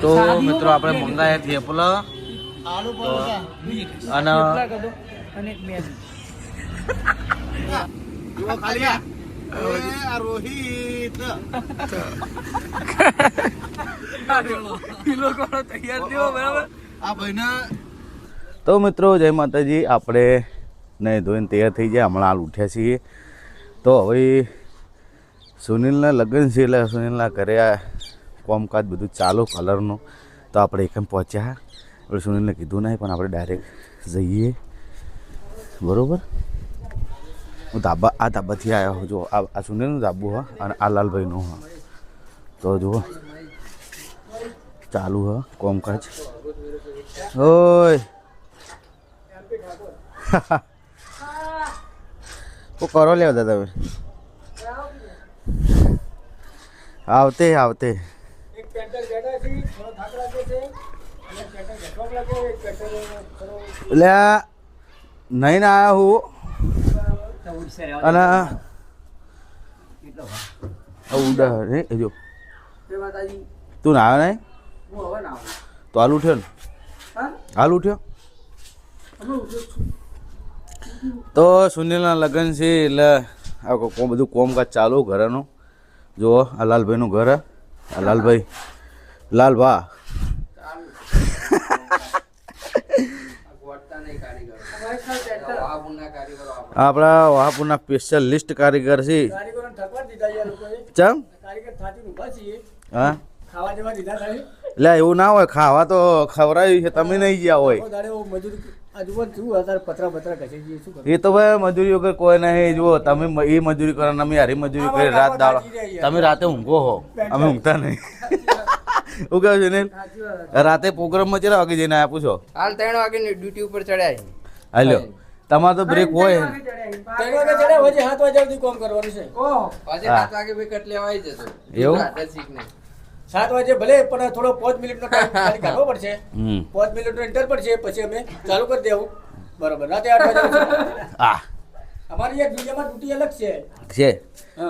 તો મિત્રો આપણે મંગાયા થેપલા આલુ પરોઠા અને જો ખાલી આ રોહિત કિલો કોનો તૈયાર થયો બરાબર આ ભાઈના તો મિત્રો જય માતાજી આપણે નહીં ધોઈને તૈયાર થઈ ગયા હમણાં હાલ ઉઠ્યા છીએ તો હવે સુનિલના લગ્ન છે એટલે સુનિલના ઘરે કોમકાજ બધું ચાલુ કલરનું તો આપણે એકમ પહોંચ્યા એટલે સુનિલને કીધું નહીં પણ આપણે ડાયરેક્ટ જઈએ બરાબર હું આ ધાબાથી આવ્યો જો આ સુનિલનું ધાબુ હા અને આ લાલભાઈનું હા તો જુઓ ચાલુ હા કોમકાજ ઓય શું કરો લે દાદા તમે આવતે એટલે નહીં ના આવ્યા હું અને ઉડા ને એ જો તું ના આવ્યો નહીં તો હાલ ઉઠ્યો ને હાલ ઉઠ્યો તો સુનિલના લગ્ન છે એટલે આ બધું કોમકાજ ચાલુ ઘરનું જુઓ આ લાલભાઈનું ઘર આ લાલભા આપણા વહાપુરના સ્પેશિયલિસ્ટ કારીગર છે ચમ હા એટલે એવું ના હોય ખાવા તો ખવડાવ્યું છે તમે નહીં ગયા હોય એ તો ભાઈ મજૂરી વગર કોઈ નહીં જુઓ તમે એ મજૂરી કરો અમે હારી મજૂરી કરી રાત દાડો તમે રાતે ઊંઘો હો અમે ઊંઘતા નહીં શું કહ્યું છે ને રાતે પ્રોગ્રામમાં કેટલા વાગે જઈને આપ્યું છો હાલ 3 વાગે ડ્યુટી ઉપર ચડ્યા હાલ્યો તમારે તો બ્રેક હોય 3 વાગે ચડ્યા વજે 7 વાગ્યા સુધી કામ કરવાનું છે આજે 7 વાગે ભાઈ કટ લેવા આવી જતો એવું 7 વાગે ભલે પણ થોડો 5 મિનિટનો ટાઈમ ખાલી કાઢવો પડશે 5 મિનિટનો ઇન્ટર પડશે પછી અમે ચાલુ કરી દેવું બરોબર રાતે 8 વાગે આ અમારી એક બીજામાં ડ્યુટી અલગ છે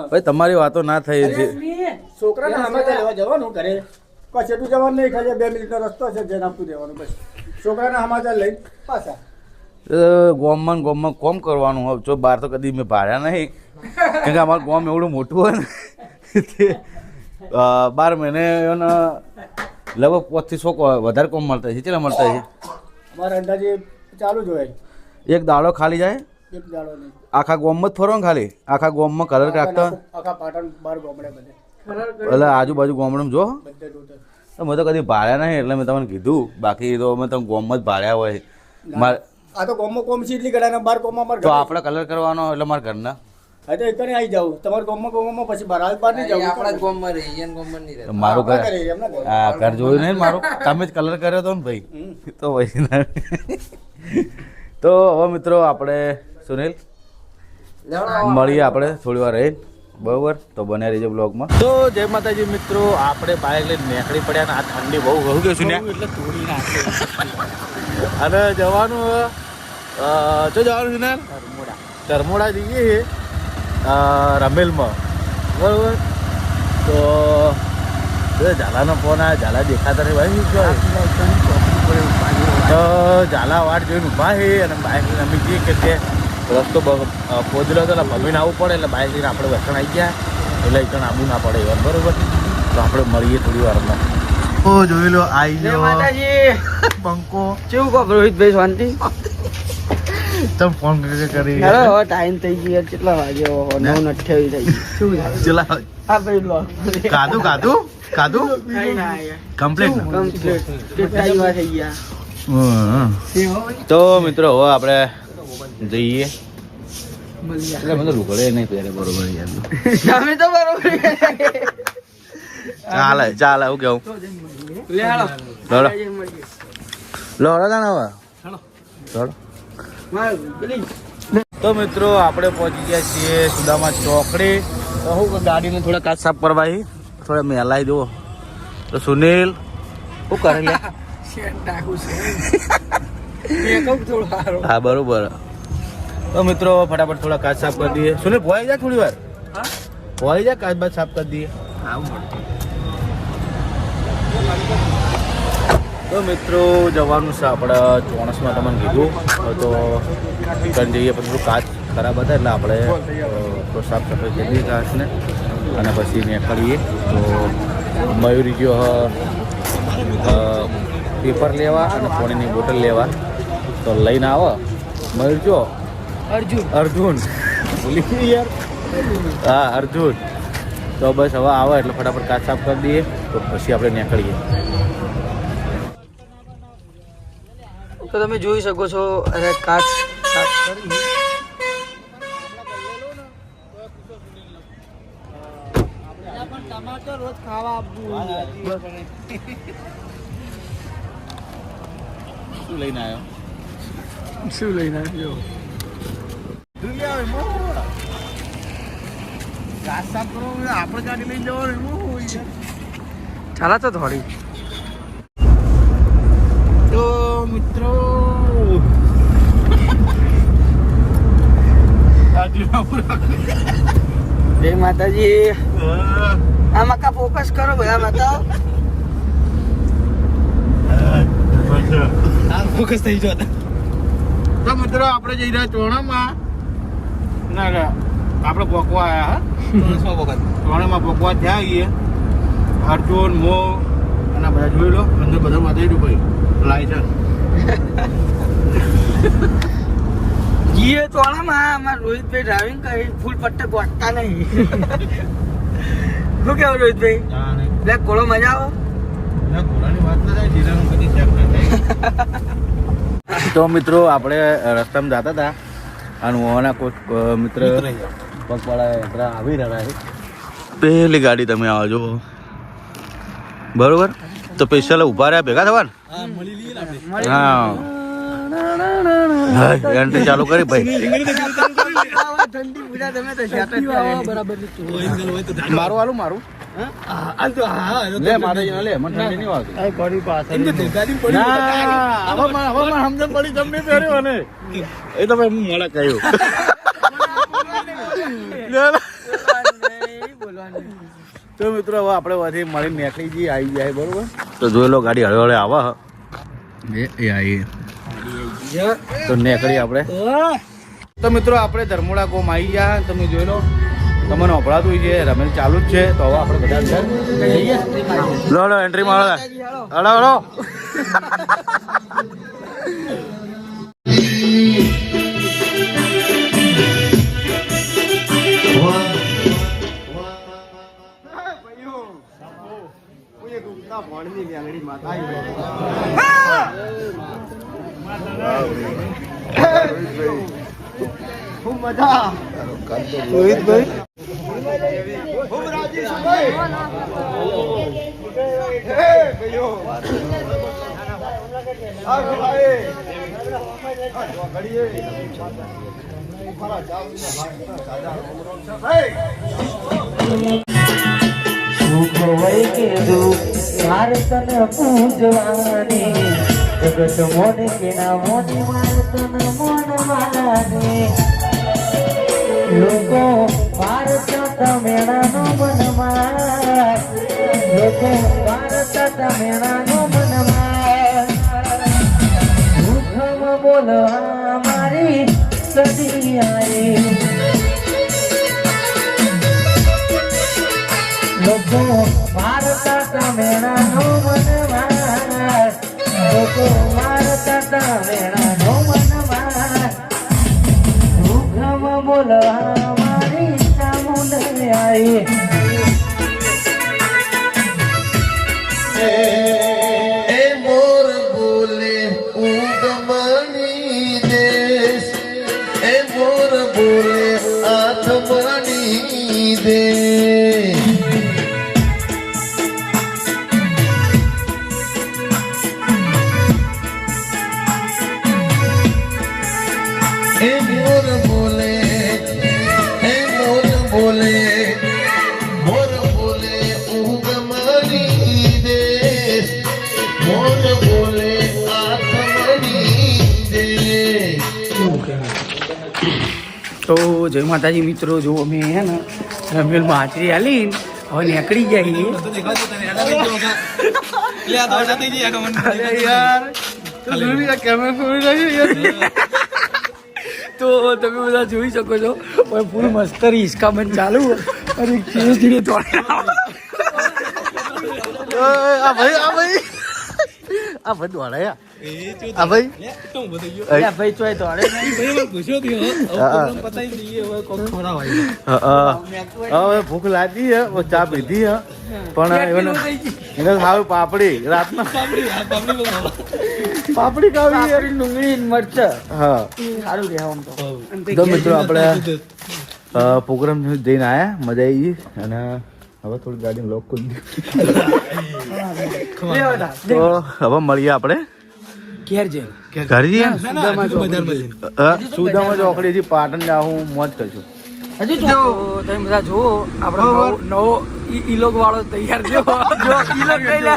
ભાઈ તમારી વાતો ના થઈ છે છોકરાને સમાચાર લેવા જવાનું ઘરે કશેટું જવાનું નહીં ખાલી 2 મિનિટનો રસ્તો છે જેને આપતું દેવાનું બસ છોકરાના સમાચાર લઈને પાછા ગોમમાં કોમ કરવાનું હોય જો બહાર તો કદી મેં ભાડ્યા નહીં કેમ કે અમારું ગોમ એવડું મોટું હોય ને 12 મહિને લગભગ 2500 વધારે કોમ મળતા છે કેટલા મળતા છે અમારે અંદાજે ચાલુ જ હોય એક દાડો ખાલી જાય એક દાડો નહીં આખા ગોમમાં જ ફરો ને ખાલી આખા ગોમમાં કલર કાઢતા આખા પાટણ 12 ગામડે બધે એટલે આજુબાજુ ગોમડમાં જો બધે ટોટલ તો મેં તો કદી ભાડ્યા નહીં એટલે મેં તમને કીધું બાકી તો અમે તમે ગોમમાં જ ભાડ્યા હોય મારે આ તો કોમો કોમ છે એટલી ગડાના 12 કોમમાં અમારે તો આપણે કલર કરવાનો એટલે મારા ઘરના હા તો એકને આવી જાવ તમારે કોમમાં પછી બહાર નહીં જાવ આપણા જ ગામમાં રહી ઈયન ગામમાં નહીં રહે મારું ઘર હા ઘર જોયું નહીં મારું તમે જ કલર કર્યો હતો ને ભાઈ તો ભાઈ તો હવે મિત્રો આપણે સુનિલ મળીએ આપણે થોડી વાર રહી બરાબર તો બન્યા રહીજો બ્લોગમાં તો જય માતાજી મિત્રો આપણે બાઇક લઈને નીકળી પડ્યા ને આ ઠંડી બહુ ગયું ગયું છે એટલે તોડી નાખે અને જવાનું જો જવાનું છે ને ચરમોડા જઈએ છીએ રમેલમાં બરાબર તો ઝાલાનો ફોન આવે ઝાલા દેખાતા નહીં ભાઈ તો ઝાલા વાટ જોઈને ઊભા છે અને બાઇક લઈને અમે જઈએ કે તે રસ્તો પોજલો હતો એટલે ભમીને આવવું પડે એટલે બાઇક લઈને આપણે વસણ આવી ગયા એટલે એકણ આવવું ના પડે એવા બરાબર તો આપણે મળીએ થોડી વારમાં ઓ જોઈ લો આવી ગયો પંકો કેવું કહો રોહિતભાઈ શાંતિ તમે ફોન કરી હેલો હવે ટાઈમ થઈ ગયો કેટલા વાગ્યો 9:28 થઈ શું ચલા હા ભાઈ લો કાધું કમ્પ્લીટ કેટલા વાર થઈ ગયા તો મિત્રો હવે આપણે જઈએ એટલે મને લુગડે નહીં પહેરે બરોબર તમે તો બરોબર ચાલે હું કેવું લોડો તા ને હવે તો મિત્રો આપણે પહોંચી ગયા છીએ સુદામા ચોકડી તો હું ગાડીને થોડા કાચ સાફ કરવા થોડા મેલાઈ દો તો સુનિલ શું કરે લે હા બરોબર તો મિત્રો ફટાફટ થોડા કાચ સાફ કરી દઈએ સુનિલ ભોઈ જાય થોડી વાર ભોઈ જાય કાચ બાદ સાફ કરી દઈએ તો મિત્રો જવાનું છે આપણે ચોણસમાં તમને કીધું તો ત્યાં જઈએ પછી કાચ ખરાબ હતા એટલે આપણે તો સાફ સફાઈ કરીએ કાચને અને પછી નીકળીએ તો મયુરી જો પેપર લેવા અને પાણીની બોટલ લેવા તો લઈને આવો મયુર જો અર્જુન ભૂલી ગઈ યાર હા અર્જુન તો બસ હવે આવે એટલે ફટાફટ કાચ સાફ કરી દઈએ તો પછી આપણે નીકળીએ. તો તમે જોઈ શકો છો અરે કાચ સાફ કરી ટમાટર રોજ ખાવા આપવું. શું લઈને આવ્યો? શું લઈને આવ્યો? કાચ સાફ કરો આપણે ગાડી લઈને જવાનું ચાલા તો થોડી. તો મિત્રો જય માતાજી. આમાં કા ફોકસ કરો બધા બતાવો. ફોકસ થઈ જતો. તો મિત્રો આપણે જઈ રહ્યા ચોણામાં ના ના આપણે પોકવા આવ્યા ચોણામાં પોકવા ત્યાં આવીએ અર્જુન મો અને બધા જોઈ લો અંદર બધા માથે ભાઈ લાયસન્સ જીએ તો આમાં રોહિતભાઈ ડ્રાઇવિંગ કરી ફૂલ પટ્ટે ગોઠતા નહીં. શું કેવું રોહિતભાઈ? લે કોળો મજા આવો. ઘોડાની વાત ના થાય જીરાનું બધી ચેક ના થાય. તો મિત્રો આપણે રસ્તામાં જતા હતા અને ઓના કોઈક મિત્ર પગવાળા આવી રહ્યા છે. પહેલી ગાડી તમે આવજો બરોબર તો સ્પેશિયલ ઊભા રહ્યા ભેગા થવા ને હા એન્ટ્રી ચાલુ કરી ભાઈ. મારું હાલું મારું લે મારે લે મને ઠંડી નહીં વાગતી. સમજણ પડી તમને પહેર્યો ને એ તો ભાઈ હું મળે કહ્યું. તો મિત્રો હવે આપણે વધી મળી નીકળી જઈએ આવી જાય બરોબર. તો જોઈ લો ગાડી હળવે હળવે આવે એ આવી તો નીકળી આપણે. તો મિત્રો આપણે ધર્મોડા ગોમ આવી ગયા તમે જોઈ લો તમને અભળાતું છે રમેલ ચાલુ જ છે તો હવે આપણે બધા જઈએ લો લો એન્ટ્રી મારો હળો હળો. ખૂબ મજા રોહિતભાઈ ખૂબ રાજી છું ભાઈ. પૂજવાની જગત મોને કે ના મોને મારતન મોન માને લોકો ભારત તમેણાનો મનમાં લોકો ભારત તમેણાનો મનમાં મુખમ બોલવા મારી સદી આઈ લોકો ભારત તમેણાનો મનમાં લોકો ભારત તમેણાનો મનમાં મુખમ બોલવા મારી ચામુંડ આઈ એ મોર બોલે ઉગમણી દેશ એ મોર બોલે આથમણી દેશ એ મોર બોલે એ મોર બોલે મોર બોલે ઉગમણી દેશ મોર બોલે આથમણી દેશ. તો જય માતાજી મિત્રો જો અમે હે ને રમેલમાં હાજરી આલી હવે નીકળી જઈએ અરે યાર તો જોઈ કેમેરા ફોડી રહ્યો યાર. તો તમે બધા જોઈ શકો છો ફૂલ મસ્ત હિસકા બંધ ચાલુ અને ધીરે ધીરે દોડે. આ ભાઈ દોડાયા આ ભાઈ અલ્યા ભાઈ ચોય દોડે નહીં. હવે ભૂખ લાગી હે ચા પીધી હે પણ એને ખાવું પાપડી રાતના પાપડી ખાવી યાર. ડુંગળી મરચાં હા સારું રહે આમ તો. તો મિત્રો આપણે પ્રોગ્રામ જઈને આયા મજા આવી ગઈ અને હવે થોડી ગાડી લોક કરી દીધી. તો હવે મળીએ આપણે ઘેર જઈને ઘરે જઈએ સુદામા સુદામાં ચોકડીથી પાટણ જાઉં મોજ કરશું. હજુ તો તમે બધા જુઓ આપણો નવો ઈલોક વાળો તૈયાર થયો. જો ઈલોક કઈ લે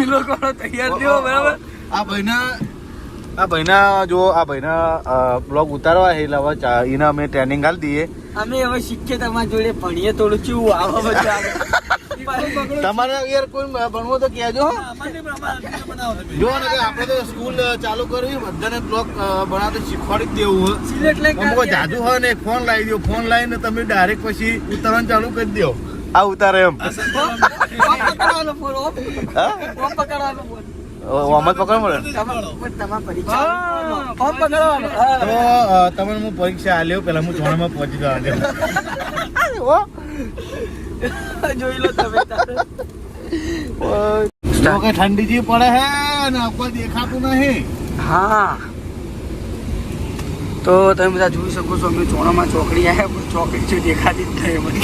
ઈલોક વાળો તૈયાર થયો બરાબર. આ ભાઈના જો આ ભાઈના બ્લોગ ઉતારવા છે એટલે હવે એને અમે ટ્રેનિંગ આલી દઈએ. અમે હવે શીખીએ તમારા જોડે ભણીએ થોડું કેવું આવા બધું આવે. તમારે યાર કોઈ ભણવો તો કહેજો હો. જો ને કે આપણે તો સ્કૂલ ચાલુ કરવી બધાને બ્લોગ બનાવતા શીખવાડી જ દેવું હોય. સિલેક્ટ લઈ અમુક જાજુ હોય ને ફોન લાવી દો ફોન લાવીને તમે ડાયરેક્ટ પછી ઉતારવાનું ચાલુ કરી દો. આ ઉતારે એમ પકડવાનો ફોન હા પકડવાનો ફોન ઓમ જ પકડ મળે. તમારા પરીક્ષા ફોન પકડવાનો. તો તમને હું પરીક્ષા આલ્યો પેલા હું ચોણામાં પહોંચી જવા દે. જોઈ લો તમે તારે. ઠંડી જેવી પડે હે ને કોઈ દેખાતું નહીં. હા તો તમે બધા જોઈ શકો છો અમે ચોણામાં ચોકડી આવ્યા પણ ચોકડી છે દેખાતી જ નહીં મને.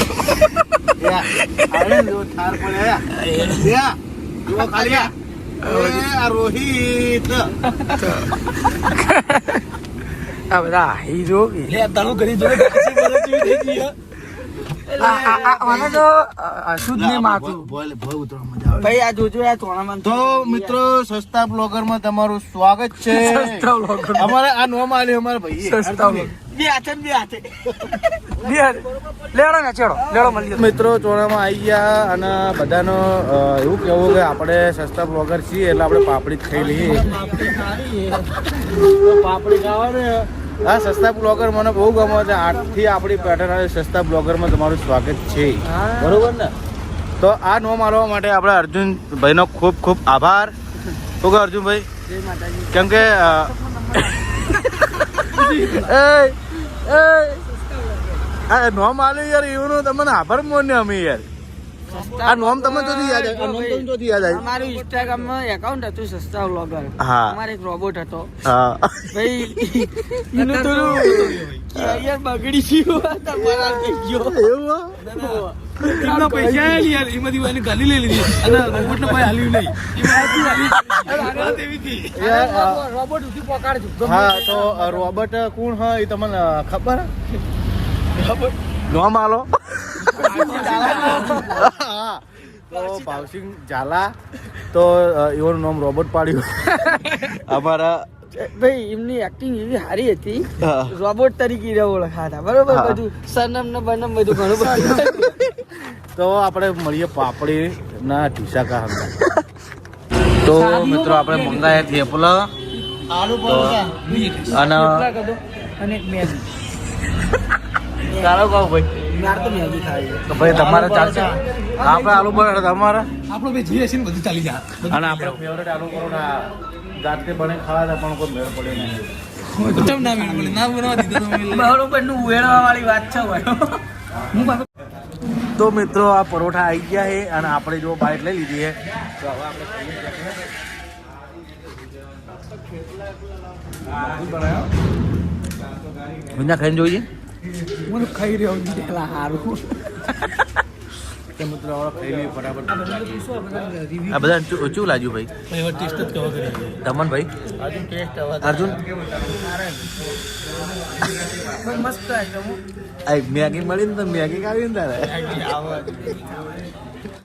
ઠાર પડે જુઓ ખાલી આ રોહિત આ બધા હીરો શુદ્ધ ને માથું ભાઈ આ જોજો આ ચોણામાં. તો મિત્રો સસ્તા બ્લોગર માં તમારું સ્વાગત છે. સસ્તા vlogger. અમારે આ નોમ આલ્યો અમારા ભાઈ સસ્તા vlogger. બે હાથે લેડો ને ચડો લેડો મળીએ. મિત્રો ચોણામાં આવી ગયા અને બધાનો એવું કેવું કે આપણે સસ્તા બ્લોગર છીએ એટલે આપણે પાપડી જ ખાઈ લઈએ. પાપડી ખાવા આ સસ્તા બ્લોગર મને બહુ ગમે છે. આજથી આપણી પેટર્ન સસ્તા બ્લોગરમાં તમારું સ્વાગત છે. બરોબર ને? તો આ નોમ મારવા માટે આપણે અર્જુનભાઈનો ખૂબ ખૂબ આભાર. શું કહે અર્જુનભાઈ? જય માતાજી. કેમ કે આ નોમ આલ્યું યાર એવું તમને આભાર માન્યો અમે યાર. આ નોમ તમે જોથી યાદ આવે? આ નોમ તમે જોથી યાદ આવે? અમારું ઇન્સ્ટાગ્રામમાં એકાઉન્ટ હતું સસ્તા વ્લોગર. હા. અમારે એક રોબોટ હતો હા ભાઈ એનું થોડું યાર બગડી ગયું તમારા થઈ ગયો એવું એમના પૈસા યાર એમાંથી એને ગાલી લઈ લીધી અને રોબોટને કોઈ હાલ્યું નહીં. રોબોટ ઉઠી પકડજો. હા તો રોબોટ કોણ હોય એ તમને ખબર? નોમ આલો. તો ભાવસિંગ ઝાલા તો એનું નામ રોબોટ પાડ્યું અમારા. ભાઈ એમની એક્ટિંગ એવી સારી હતી હા. રોબોટ તરીકે ઓળખાતા બરોબર. હા. બધું સરનામ ને બનમ બધું ઘણું બધું. તો આપણે મળીએ પાપડી ના ઢીસા કા હમણાં. તો મિત્રો આપણે મંગાયા થેપલા આલુ પરોઠા અને અને એક મેગી. ચાલો કહો ભાઈ. મારે તો મેગી ખાવી તો ભાઈ તમારે ચાલશે. આપણે આલુ પરોઠા તમારા આપણો ભાઈ જે હશે ને બધું ચાલી જાય. અને આપણે ફેવરેટ આલુ પરોઠા જાતે બને ખાવા પણ કોઈ મેળ પડે નહીં. ચમ ના મેળ પડે ના બનાવવા દીધો તમે. બરોબર નું ઉવેળવા વાળી વાત છે ભાઈ. હું પાછો તો મિત્રો આ પરોઠા આવી ગયા છે અને આપણે જો બાઈટ લઈ લીધી છે તો હવે આપણે ખાઈએ ખાઈને જોઈએ. હું ખાઈ રહ્યો છું પેલા હારું. તો મિત્રો હવે ખાઈ લઈએ ફટાફટ. આ બધા શું લાગ્યું ભાઈ? ટેસ્ટ જ કહેવા કરી દમન ભાઈ અર્જુન મસ્ત એકદમ. આ મેગી મળી ને તો મેગી ખાવી ને તારે.